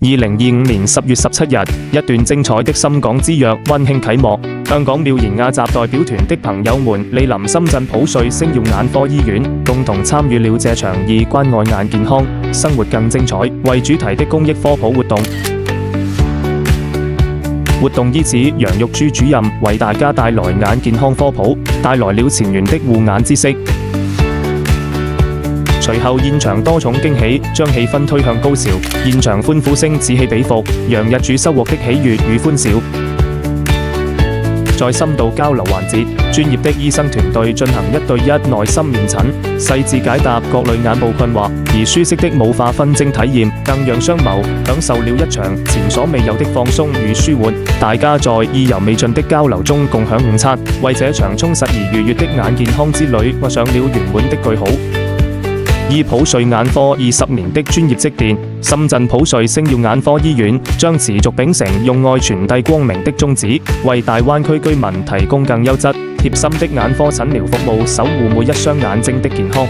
2025年10月17日，一段精彩的深港之約溫馨啟幕。香港妙言雅集代表團的朋友們蒞臨深圳普瑞星耀眼科醫院，共同參與了這場以關愛眼健康、生活更精彩為主題的公益科普活動。活動依此，楊玉珠主任為大家帶來眼健康科普，帶來了前沿的護眼知識。隨後現場多重驚喜，將氣氛推向高潮，現場歡呼聲此起彼伏，楊日主收穫的喜悅與歡笑。在深度交流環節，專業的醫生團隊進行1對1內心面診，細緻解答各類眼部困惑，而舒適的霧化分睛體驗更讓雙眸享受了一場前所未有的放鬆與舒緩。大家在意猶未盡的交流中共享午餐，為這場充實而愉悅的眼健康之旅畫上了圓滿的句號。以普瑞眼科20年的專業積澱，深圳普瑞星耀眼科醫院將持續秉承用愛傳遞光明的宗旨，為大灣區居民提供更優質、貼心的眼科診療服務，守護每一雙眼睛的健康。